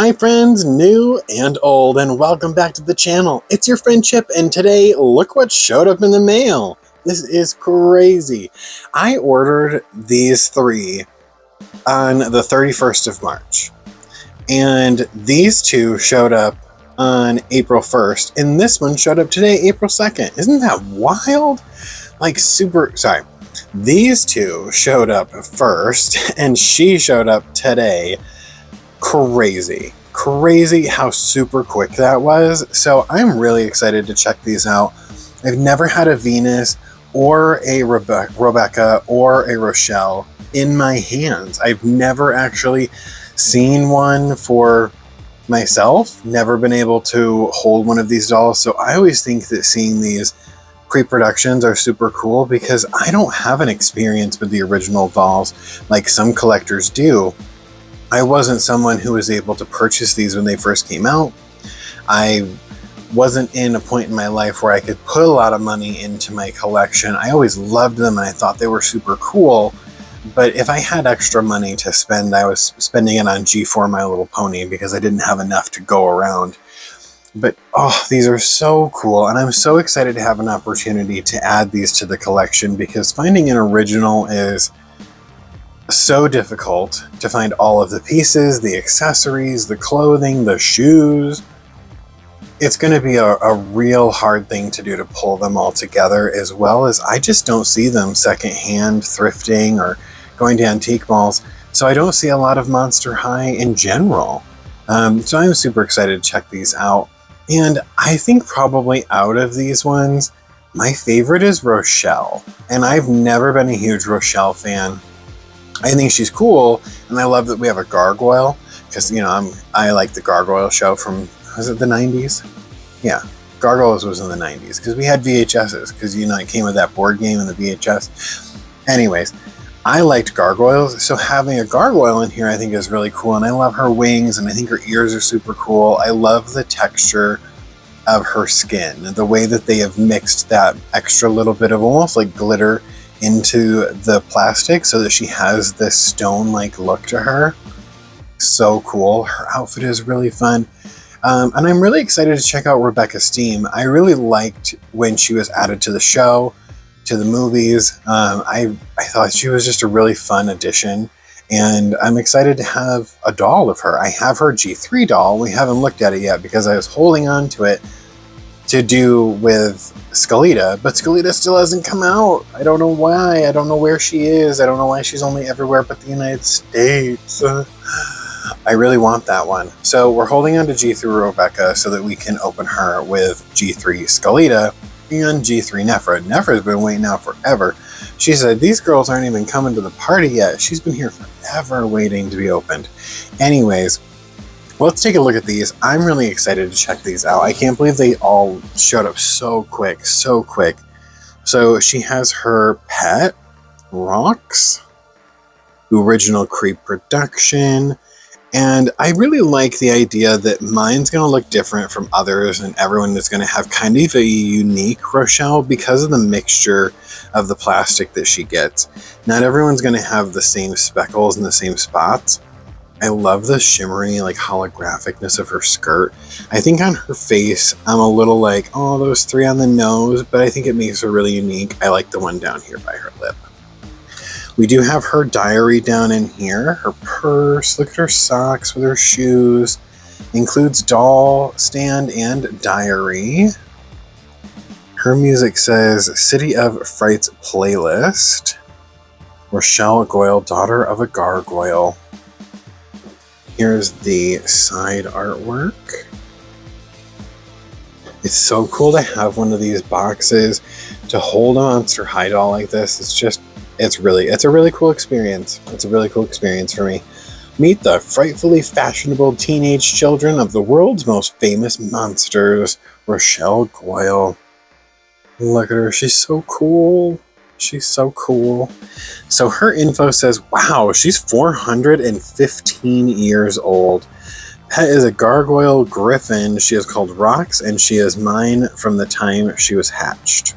Hi friends, new and old, and welcome back to the channel. It's your friend Chip, and today, look what showed up in the mail. This is crazy. I ordered these three on the 31st of March, and these two showed up on April 1st, and this one showed up today, April 2nd. Isn't that wild? These two showed up first, and she showed up today. Crazy how super quick that was. So I'm really excited to check these out. I've never had a Venus or a Robecca or a Rochelle in my hands. I've never actually seen one for myself, never been able to hold one of these dolls. So I always think that seeing these Creeproductions are super cool because I don't have an experience with the original dolls like some collectors do. I wasn't someone who was able to purchase these when they first came out. I wasn't in a point in my life where I could put a lot of money into my collection. I always loved them and I thought they were super cool. But if I had extra money to spend, I was spending it on G4 My Little Pony because I didn't have enough to go around. But oh, these are so cool, and I'm so excited to have an opportunity to add these to the collection because finding an original is so difficult to find all of the pieces, the accessories, the clothing, the shoes. It's going to be a real hard thing to do to pull them all together, as well as I just don't see them secondhand thrifting or going to antique malls. So I don't see a lot of Monster High in general. So I'm super excited to check these out. And I think probably out of these ones, my favorite is Rochelle. And I've never been a huge Rochelle fan. I think she's cool, and I love that we have a gargoyle, because, you know, I like the Gargoyle show from, was it the 90s? Yeah, Gargoyles was in the 90s, because we had VHSs, because, you know, it came with that board game and the VHS. Anyways, I liked gargoyles, so having a gargoyle in here I think is really cool, and I love her wings, and I think her ears are super cool. I love the texture of her skin, the way that they have mixed that extra little bit of almost like glitter into the plastic so that she has this stone-like look to her. So cool. Her outfit is really fun. And I'm really excited to check out Rebecca's team. I really liked when she was added to the show, to the movies. I thought she was just a really fun addition, and I'm excited to have a doll of her. I have her G3 doll. We haven't looked at it yet because I was holding on to it to do with Skelita, but Skelita still hasn't come out. I don't know why. I don't know where she is. I don't know why she's only everywhere but the United States. I really want that one. So we're holding on to G3 Robecca so that we can open her with G3 Skelita and G3 Nefra. Nefra's been waiting out forever. She said, these girls aren't even coming to the party yet. She's been here forever waiting to be opened. Anyways, let's take a look at these. I'm really excited to check these out. I can't believe they all showed up so quick, so quick. So she has her pet, Rocks, Boo-riginal Creeproductions, and I really like the idea that mine's going to look different from others, and everyone is going to have kind of a unique Rochelle because of the mixture of the plastic that she gets. Not everyone's going to have the same speckles in the same spots. I love the shimmery, like, holographicness of her skirt. I think on her face, I'm a little like, oh, those three on the nose, but I think it makes her really unique. I like the one down here by her lip. We do have her diary down in here, her purse, look at her socks with her shoes, includes doll stand and diary. Her music says City of Frights playlist. Rochelle Goyle, daughter of a gargoyle. Here's the side artwork. It's so cool to have one of these boxes to hold a Monster High doll like this. It's a really cool experience. It's a really cool experience for me. Meet the frightfully fashionable teenage children of the world's most famous monsters, Rochelle Goyle. Look at her, she's so cool. She's so cool. So her info says, wow, she's 415 years old. Pet is a gargoyle griffin. She is called Rocks, and she is mine from the time she was hatched.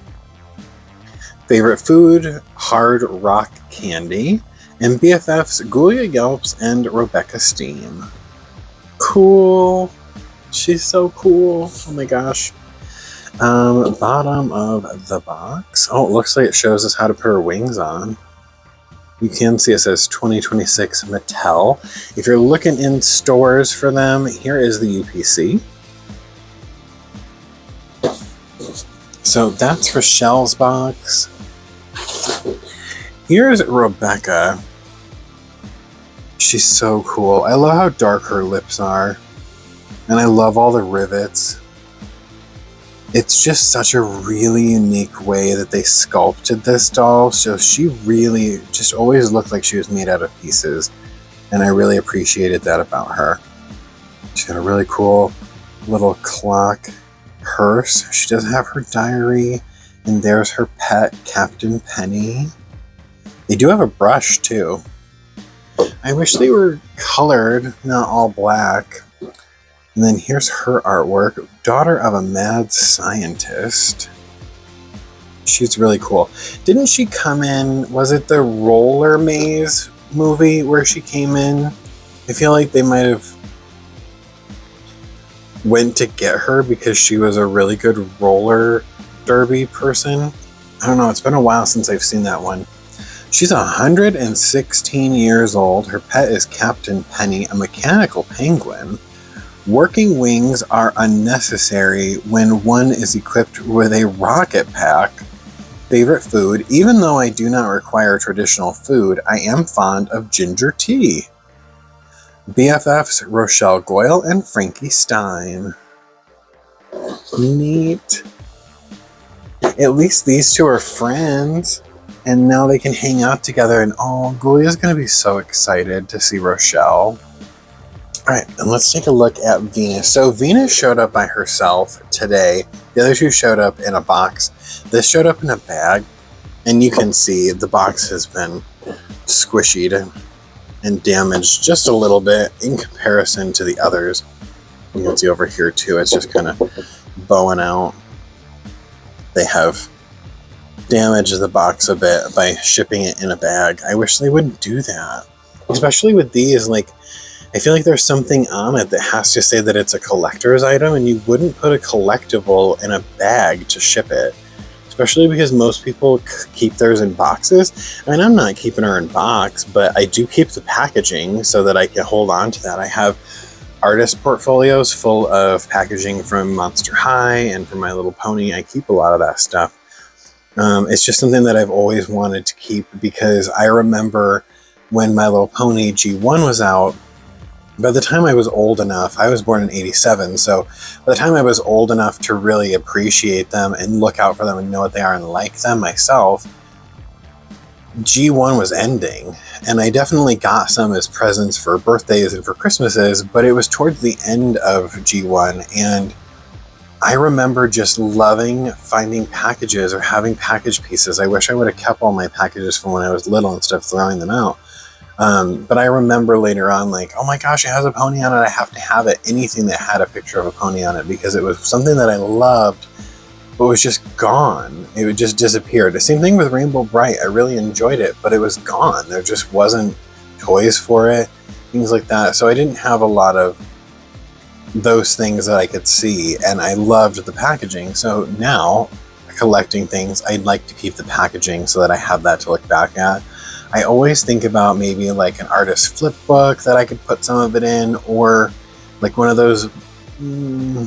Favorite food, hard rock candy. And BFFs, Goyle Yelps and Rebecca Steam. cool. She's so cool. Oh my gosh. Bottom of the box. Oh, it looks like it shows us how to put her wings on. You can see it says 2026 Mattel. If you're looking in stores for them, here is the UPC. So that's Rochelle's box. Here's Robecca. She's so cool. I love how dark her lips are. And I love all the rivets. It's just such a really unique way that they sculpted this doll. So she really just always looked like she was made out of pieces. And I really appreciated that about her. She's got a really cool little clock purse. She does have her diary. And there's her pet, Captain Penny. They do have a brush too. I wish they were colored, not all black. And then here's her artwork, daughter of a mad scientist. She's really cool. Didn't she come in, was it the Roller Maze movie where she came in? I feel like they might have went to get her because she was a really good roller derby person. I don't know, it's been a while since I've seen that one. She's 116 years old. Her pet is Captain Penny, a mechanical penguin. Working wings are unnecessary when one is equipped with a rocket pack. Favorite food, even though I do not require traditional food, I am fond of ginger tea. BFFs, Rochelle, Goyle, and Frankie Stein. Neat. At least these two are friends. And now they can hang out together, and oh, Goyle is going to be so excited to see Rochelle. Alright, and let's take a look at Venus. So Venus showed up by herself today. The other two showed up in a box. This showed up in a bag, and you can see the box has been squishied and damaged just a little bit in comparison to the others. You can see over here too, it's just kind of bowing out. They have damaged the box a bit by shipping it in a bag. I wish they wouldn't do that. Especially with these, like, I feel like there's something on it that has to say that it's a collector's item, and you wouldn't put a collectible in a bag to ship it. Especially because most people keep theirs in boxes. I mean, I'm not keeping her in box, but I do keep the packaging so that I can hold on to that. I have artist portfolios full of packaging from Monster High and from My Little Pony. I keep a lot of that stuff. It's just something that I've always wanted to keep because I remember when My Little Pony G1 was out, by the time I was old enough, I was born in 87, so by the time I was old enough to really appreciate them and look out for them and know what they are and like them myself, G1 was ending. And I definitely got some as presents for birthdays and for Christmases, but it was towards the end of G1, and I remember just loving finding packages or having package pieces. I wish I would have kept all my packages from when I was little instead of throwing them out. But I remember later on, like, oh my gosh, it has a pony on it. I have to have it. Anything that had a picture of a pony on it, because it was something that I loved, but was just gone. It would just disappear. The same thing with Rainbow Bright. I really enjoyed it, but it was gone. There just wasn't toys for it, things like that. So I didn't have a lot of those things that I could see, and I loved the packaging. So now, collecting things, I'd like to keep the packaging so that I have that to look back at. I always think about maybe like an artist flip book that I could put some of it in, or like one of those,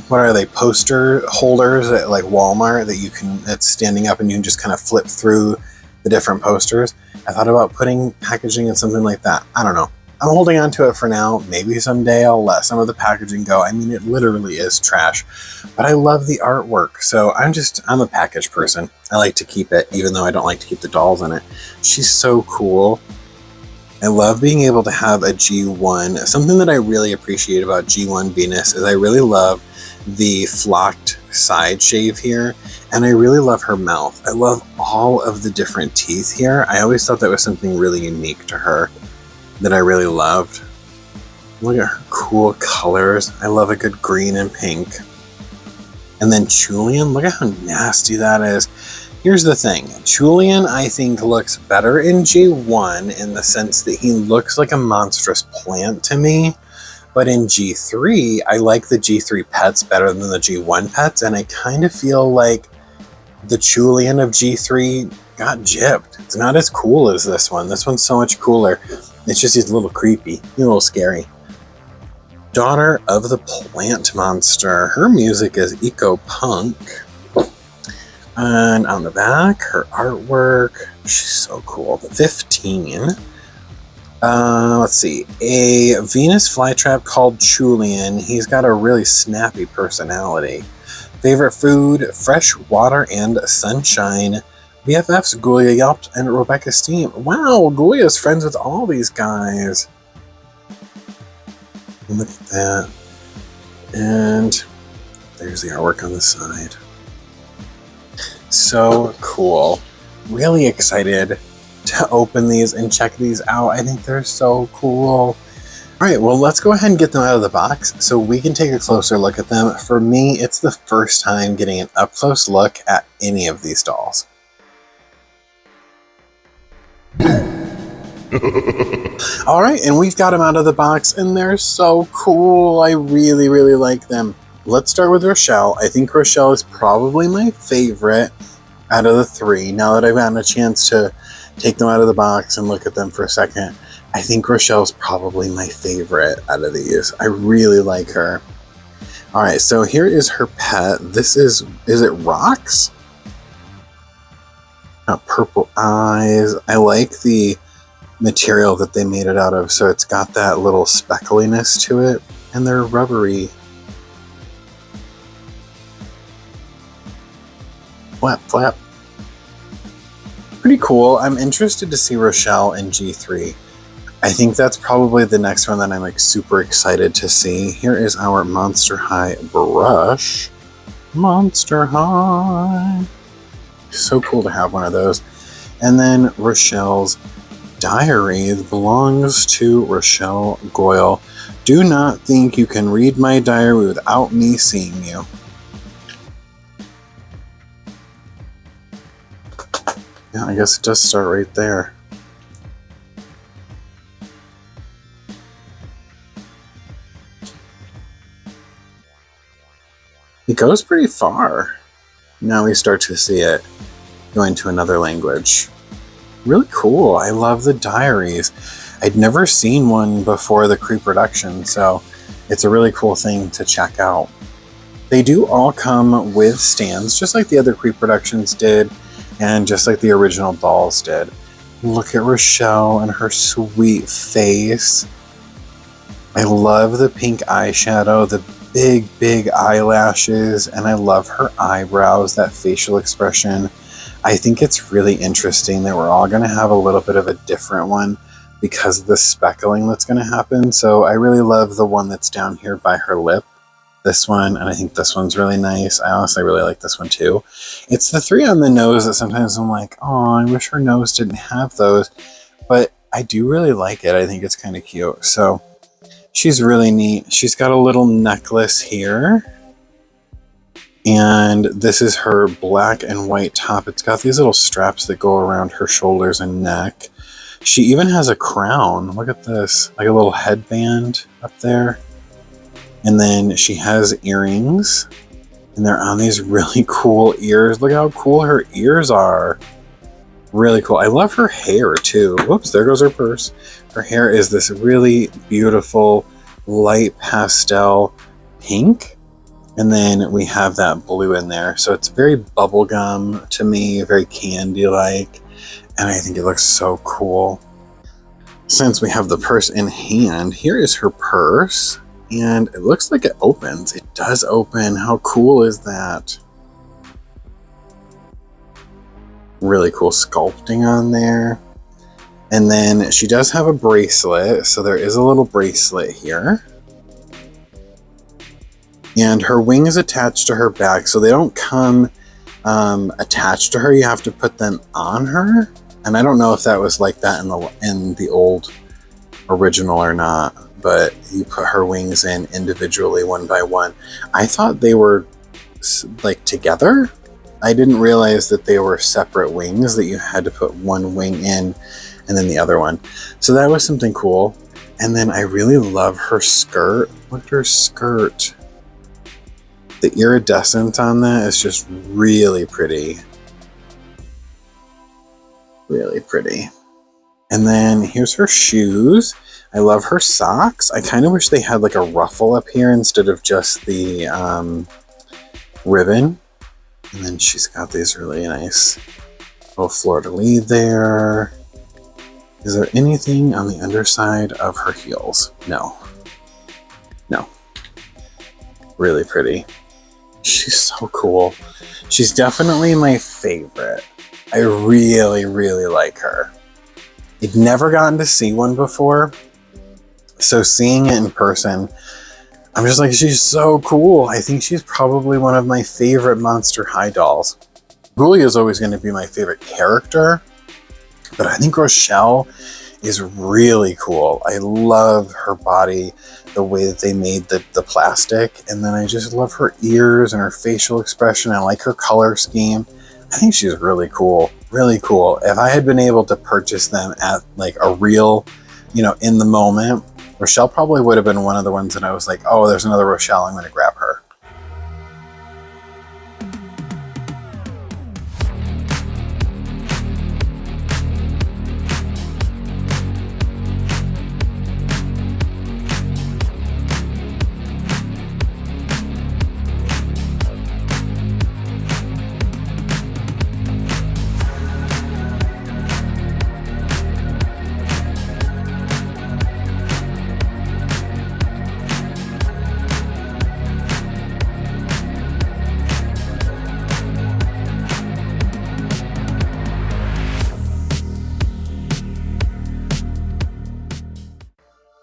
what are they, poster holders at like Walmart that you can, that's standing up and you can just kind of flip through the different posters. I thought about putting packaging in something like that. I don't know. I'm holding on to it for now. Maybe someday I'll let some of the packaging go. I mean, it literally is trash, but I love the artwork. So I'm a package person. I like to keep it, even though I don't like to keep the dolls in it. She's so cool. I love being able to have a G1. Something that I really appreciate about G1 Venus is I really love the flocked side shave here, and I really love her mouth. I love all of the different teeth here. I always thought that was something really unique to her that I really loved. Look at her cool colors. I love a good green and pink. And then Julian, look at how nasty that is. Here's the thing. Julian, I think, looks better in G1 in the sense that he looks like a monstrous plant to me. But in G3, I like the G3 pets better than the G1 pets, and I kind of feel like the Chulian of G3 got gypped. It's not as cool as this one. This one's so much cooler. It's just he's a little creepy, a little scary. Daughter of the Plant Monster. Her music is eco-punk. And on the back, her artwork, she's so cool. 15. Let's see. A Venus flytrap called Chulian. He's got a really snappy personality. Favorite food, fresh water and sunshine. BFFs, Goyle, Yelp, and Robecca Steam. Wow, Goyle is friends with all these guys. Look at that. And there's the artwork on the side. So cool. Really excited to open these and check these out. I think they're so cool. All right, well, let's go ahead and get them out of the box so we can take a closer look at them. For me, it's the first time getting an up-close look at any of these dolls. All right, and we've got them out of the box, and they're so cool. I really, really like them. Let's start with Rochelle. I think Rochelle is probably my favorite out of the three. Now that I've gotten a chance to take them out of the box and look at them for a second, I think Rochelle's probably my favorite out of these. I really like her. All right, so here is her pet. This is it Rocks? Got purple eyes. I like the material that they made it out of, so it's got that little speckliness to it, and they're rubbery. Flap, flap. Pretty cool. I'm interested to see Rochelle in G3. I think that's probably the next one that I'm like super excited to see. Here is our Monster High brush. Monster High. So cool to have one of those. And then Rochelle's diary belongs to Rochelle Goyle. Do not think you can read my diary without me seeing you. Yeah, I guess it does start right there. It goes pretty far. Now we start to see it going to another language. Really cool. I love the diaries. I'd never seen one before the Creeproductions, so it's a really cool thing to check out. They do all come with stands, just like the other Creeproductions did, and just like the original dolls did. Look at Rochelle and her sweet face. I love the pink eyeshadow, the big eyelashes, and I love her eyebrows, that facial expression. I think it's really interesting that we're all going to have a little bit of a different one because of the speckling that's going to happen. So I really love the one that's down here by her lip. This one, and I think this one's really nice. I honestly really like this one too. It's the three on the nose that sometimes I'm like, oh, I wish her nose didn't have those. But I do really like it. I think it's kind of cute. So she's really neat. She's got a little necklace here. And this is her black and white top. It's got these little straps that go around her shoulders and neck. She even has a crown. Look at this, like a little headband up there. And then she has earrings, and they're on these really cool ears. Look how cool her ears are. Really cool. I love her hair too. Whoops, there goes her purse. Her hair is this really beautiful light pastel pink. And then we have that blue in there. So it's very bubblegum to me, very candy-like. And I think it looks so cool. Since we have the purse in hand, here is her purse. And it looks like it opens. It does open. How cool is that? Really cool sculpting on there. And then she does have a bracelet. So there is a little bracelet here. And her wing is attached to her back. So they don't come attached to her. You have to put them on her. And I don't know if that was like that in the old original or not. But you put her wings in individually one by one. I thought they were like together. I didn't realize that they were separate wings, that you had to put one wing in and then the other one. So that was something cool. And then I really love her skirt. Look at her skirt. The iridescence on that is just really pretty. Really pretty. And then here's her shoes. I love her socks. I kind of wish they had like a ruffle up here instead of just the ribbon. And then she's got these really nice little fleur-de-lis there. Is there anything on the underside of her heels? No. No. Really pretty. She's so cool. She's definitely my favorite. I really, really like her. I'd never gotten to see one before, so seeing it in person, I'm just like, she's so cool. I think she's probably one of my favorite Monster High dolls. Goyle is always going to be my favorite character, but I think Rochelle is really cool. I love her body, the way that they made the plastic, and then I just love her ears and her facial expression. I like her color scheme. I think she's really cool, really cool. If I had been able to purchase them at like a real, in the moment, Rochelle probably would have been one of the ones that I was like, oh, there's another Rochelle, I'm going to grab her.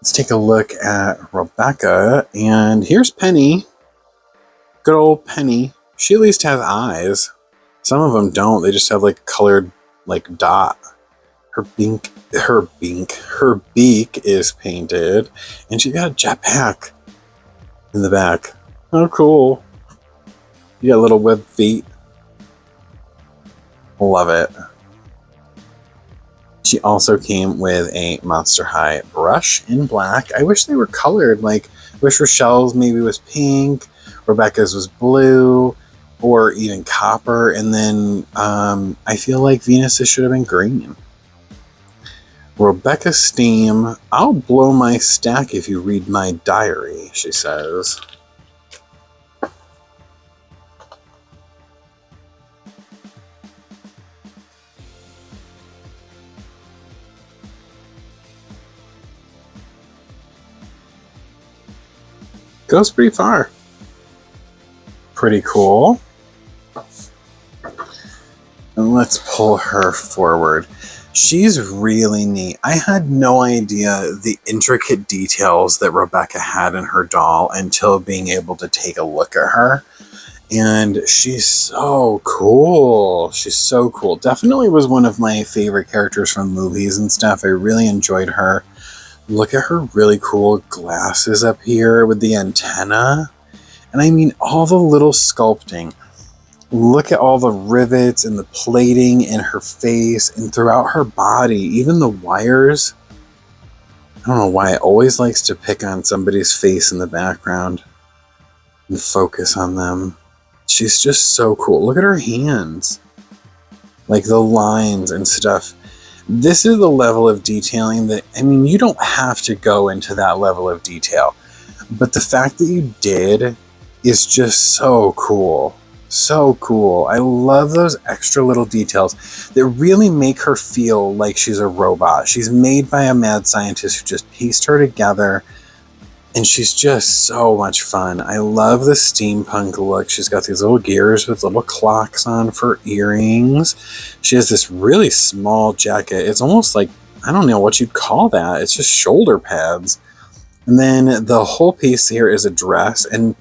Let's take a look at Robecca, and here's Penny. Good old Penny. She at least has eyes. Some of them don't. They just have like colored like dot. Her beak is painted, and she got a jetpack in the back. Oh, cool. You got little web feet. Love it. She also came with a Monster High brush in black. I wish they were colored. Like, I wish Rochelle's maybe was pink, Robecca's was blue, or even copper. And then I feel like Venus's should have been green. Robecca Steam, I'll blow my stack if you read my diary, she says. Goes pretty far. Pretty cool. And let's pull her forward. She's really neat. I had no idea the intricate details that Robecca had in her doll until being able to take a look at her. And she's so cool. She's so cool. Definitely was one of my favorite characters from movies and stuff. I really enjoyed her. Look at her really cool glasses up here with the antenna. And I mean, all the little sculpting. Look at all the rivets and the plating in her face and throughout her body. Even the wires. I don't know why it always likes to pick on somebody's face in the background and focus on them. She's just so cool. Look at her hands. Like the lines and stuff. This is the level of detailing that, I mean, you don't have to go into that level of detail. But the fact that you did is just so cool. So cool. I love those extra little details that really make her feel like she's a robot. She's made by a mad scientist who just pieced her together. And she's just so much fun. I love the steampunk look. She's got these little gears with little clocks on for earrings. She has this really small jacket. It's almost like, I don't know what you'd call that. It's just shoulder pads. And then the whole piece here is a dress. And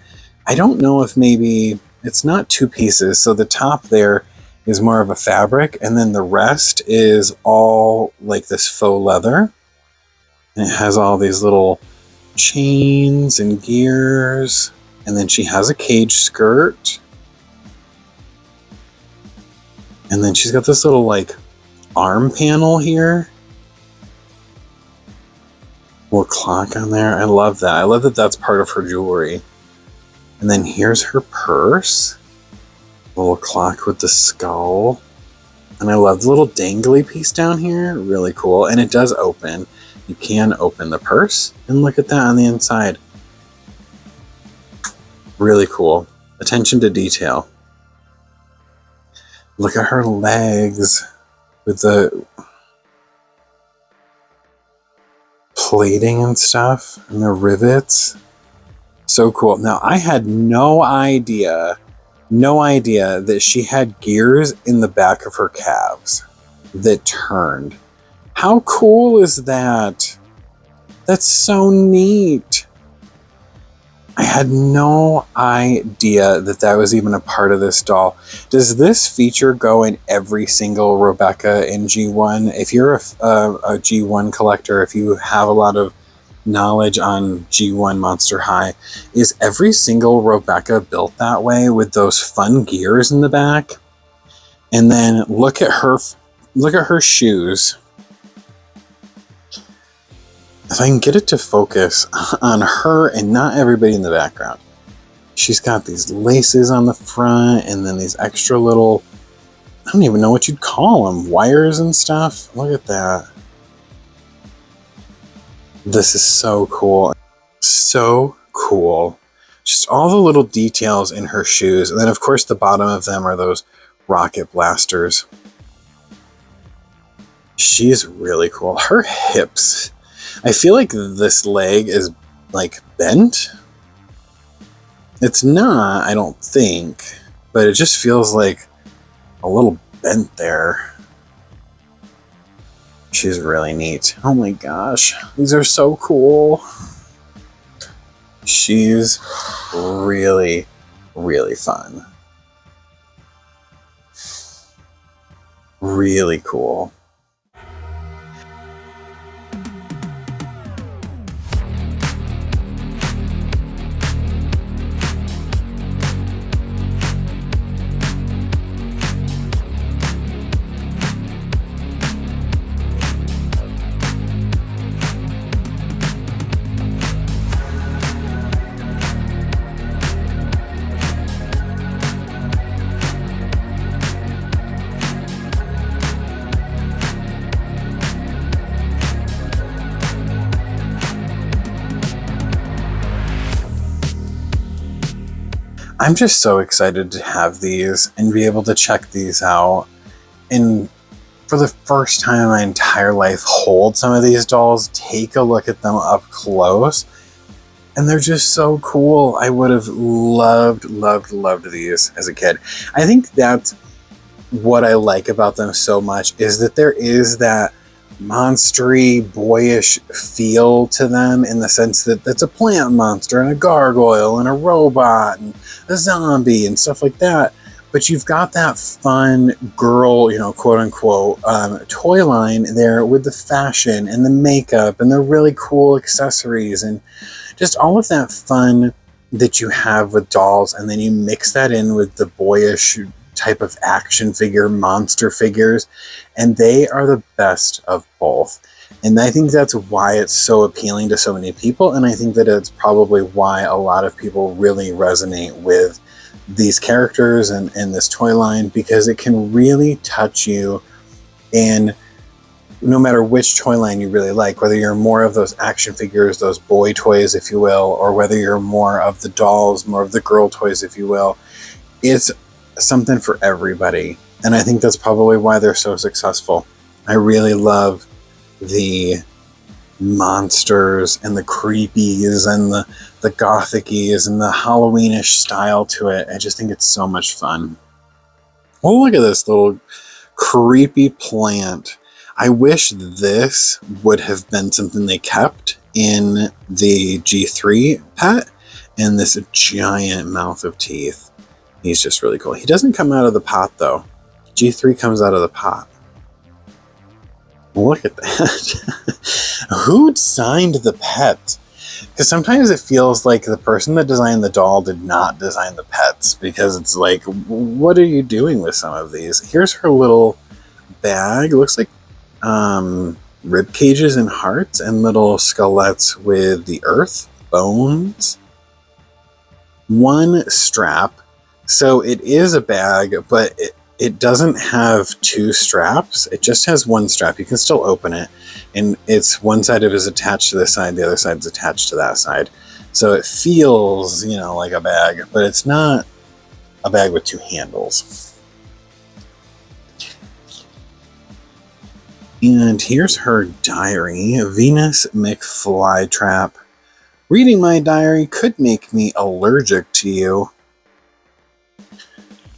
I don't know if maybe it's not two pieces. So the top there is more of a fabric. And then the rest is all like this faux leather. And it has all these little chains and gears, and then she has a cage skirt, and then she's got this little like arm panel here, little clock on there. I love that. I love that that's part of her jewelry. And then here's her purse. Little clock with the skull. And I love the little dangly piece down here. Really cool. And it does open. You can open the purse. And look at that on the inside. Really cool. Attention to detail. Look at her legs with the plating and stuff and the rivets. So cool. Now, I had no idea that she had gears in the back of her calves that turned. How cool is that? That's so neat. I had no idea that that was even a part of this doll. Does this feature go in every single Robecca in G1? If you're a G1 collector, if you have a lot of knowledge on G1 Monster High, is every single Robecca built that way with those fun gears in the back? And then look at her shoes. If I can get it to focus on her and not everybody in the background. She's got these laces on the front and then these extra little, I don't even know what you'd call them, wires and stuff. Look at that. This is so cool. So cool. Just all the little details in her shoes. And then of course the bottom of them are those rocket blasters. She's really cool. Her hips. I feel like this leg is like bent. It's not, I don't think, but it just feels like a little bent there. She's really neat. Oh my gosh, these are so cool. She's really, really fun. Really cool. I'm just so excited to have these and be able to check these out. And for the first time in my entire life, hold some of these dolls, take a look at them up close. And they're just so cool. I would have loved these as a kid. I think that's what I like about them so much, is that there is that monstery, boyish feel to them, in the sense that it's a plant monster and a gargoyle and a robot and a zombie and stuff like that. But you've got that fun girl, quote unquote, toy line there with the fashion and the makeup and the really cool accessories and just all of that fun that you have with dolls. And then you mix that in with the boyish type of action figure monster figures, and they are the best of both. And I think that's why it's so appealing to so many people, and I think that it's probably why a lot of people really resonate with these characters and this toy line, because it can really touch you. And no matter which toy line you really like, whether you're more of those action figures, those boy toys if you will, or whether you're more of the dolls, more of the girl toys if you will, it's something for everybody. And I think that's probably why they're so successful. I really love the monsters and the creepies and the gothicies and the Halloweenish style to it. I just think it's so much fun. Oh, look at this little creepy plant. I wish this would have been something they kept in the G3 pet, and this giant mouth of teeth. He's just really cool. He doesn't come out of the pot though. G3 comes out of the pot. Look at that. Who signed the pet? Because sometimes it feels like the person that designed the doll did not design the pets, because it's like, what are you doing with some of these? Here's her little bag. It looks like rib cages and hearts and little skeletons with the earth, bones. One strap. So it is a bag, but it doesn't have two straps. It just has one strap. You can still open it, and it's one side of it is attached to this side, the other side is attached to that side. So it feels, you know, like a bag, but it's not a bag with two handles. And here's her diary, Venus McFlytrap. Reading my diary could make me allergic to you.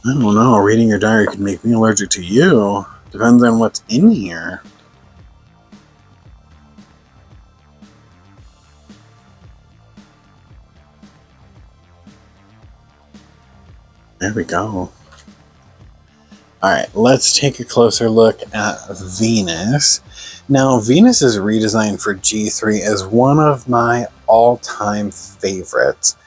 I don't know, reading your diary could make me allergic to you. Depends on what's in here. There we go. Alright, let's take a closer look at Venus. Now, Venus is redesigned for G3 as one of my all-time favorites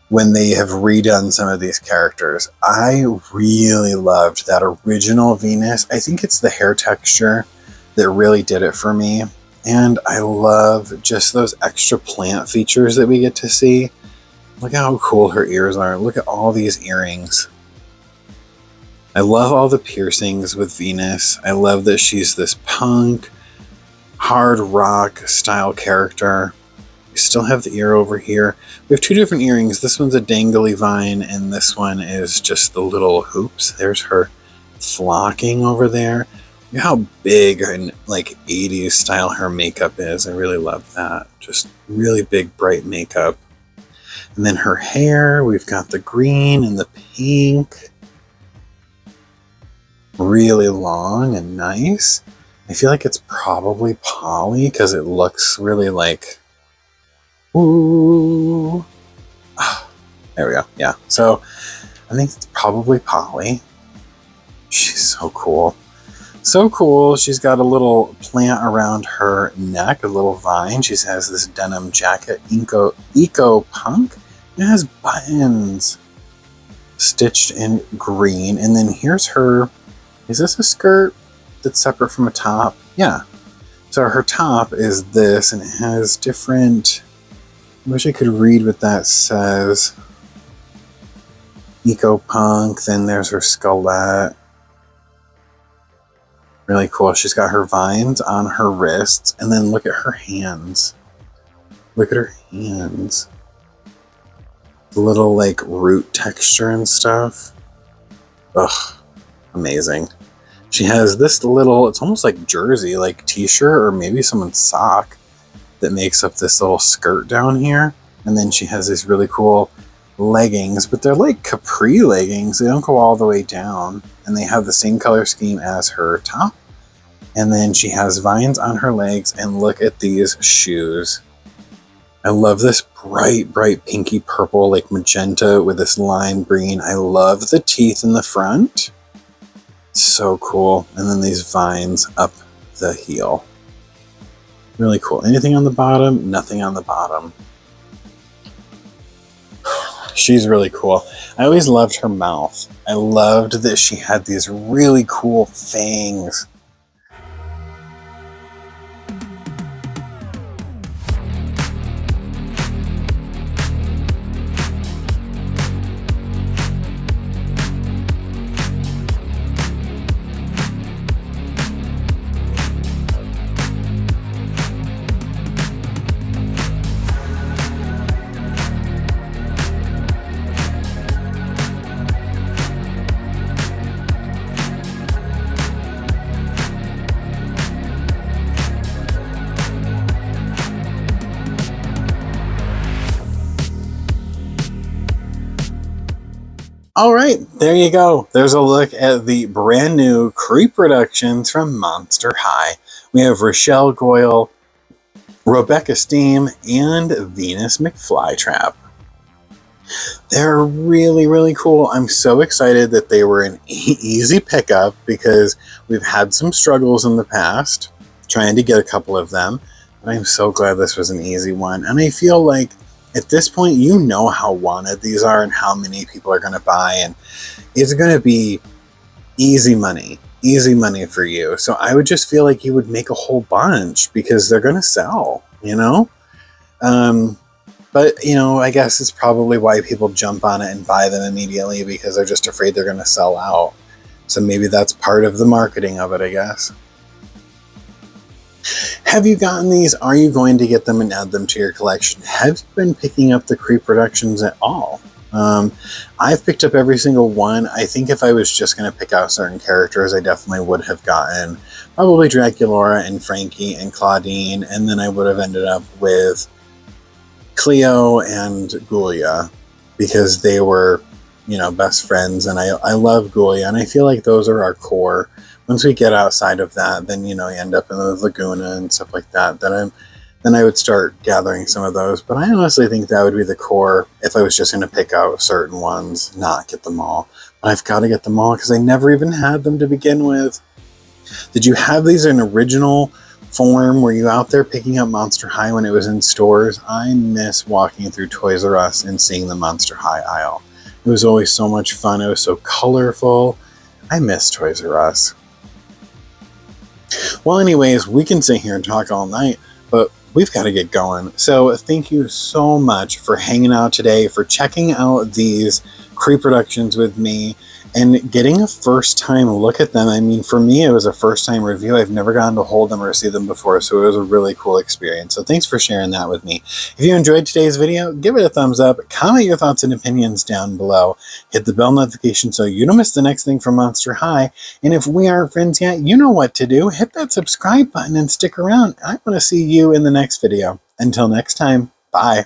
when they have redone some of these characters. I really loved that original Venus. I think it's the hair texture that really did it for me. And I love just those extra plant features that we get to see. Look how cool her ears are. Look at all these earrings. I love all the piercings with Venus. I love that she's this punk, hard rock style character. We still have the ear over here. We have two different earrings. This one's a dangly vine, and this one is just the little hoops. There's her flocking over there. Look how big and like 80s style her makeup is. I really love that. Just really big, bright makeup. And then her hair, we've got the green and the pink. Really long and nice. I feel like it's probably poly because it looks really like, ooh. There we go. Yeah. So I think it's probably poly. She's so cool. So cool. She's got a little plant around her neck, a little vine. She has this denim jacket, Eco Punk. It has buttons stitched in green. And then here's her. Is this a skirt that's separate from a top? Yeah. So her top is this, and it has different... I wish I could read what that says. Eco Punk, then there's her skelet. Really cool. She's got her vines on her wrists, and then look at her hands. Look at her hands. The little, like, root texture and stuff. Ugh. Amazing. She has this little, it's almost like jersey, like t-shirt or maybe someone's sock that makes up this little skirt down here. And then she has these really cool leggings, but they're like capri leggings. They don't go all the way down. And they have the same color scheme as her top. And then she has vines on her legs, and look at these shoes. I love this bright, bright pinky purple, like magenta with this lime green. I love the teeth in the front. So cool. And then these vines up the heel. Really cool. Anything on the bottom? Nothing on the bottom. She's really cool. I always loved her mouth. I loved that she had these really cool fangs. All right, there you go. There's a look at the brand new Creeproductions from Monster High. We have Rochelle, Goyle, Robecca Steam, and Venus McFlytrap. They're really, really cool. I'm so excited that they were an easy pickup because we've had some struggles in the past trying to get a couple of them. But I'm so glad this was an easy one. And I feel like at this point, you know how wanted these are and how many people are going to buy. And it's going to be easy money. easy money for you. So I would just feel like you would make a whole bunch because they're going to sell, you know? But, you know, I guess it's probably why people jump on it and buy them immediately, because they're just afraid they're going to sell out. So maybe that's part of the marketing of it, I guess. Have you gotten these? Are you going to get them and add them to your collection? Have you been picking up the Creeproductions at all? I've picked up every single one. I think if I was just going to pick out certain characters, I definitely would have gotten probably Draculaura and Frankie and Claudine, and then I would have ended up with Cleo and Goyle, because they were, you know, best friends, and I love Goyle, and I feel like those are our core. Once we get outside of that, then, you know, you end up in the Laguna and stuff like that, then I would start gathering some of those. But I honestly think that would be the core if I was just going to pick out certain ones, not get them all. But I've got to get them all because I never even had them to begin with. Did you have these in original form? Were you out there picking up Monster High when it was in stores? I miss walking through Toys R Us and seeing the Monster High aisle. It was always so much fun. It was so colorful. I miss Toys R Us. Well, anyways, we can sit here and talk all night, but we've got to get going. So thank you so much for hanging out today, for checking out these Creeproductions with me, and getting a first-time look at them. I mean, for me, it was a first-time review. I've never gotten to hold them or see them before, so it was a really cool experience. So thanks for sharing that with me. If you enjoyed today's video, give it a thumbs up, comment your thoughts and opinions down below, hit the bell notification so you don't miss the next thing from Monster High, and if we aren't friends yet, you know what to do. Hit that subscribe button and stick around. I want to see you in the next video. Until next time, bye.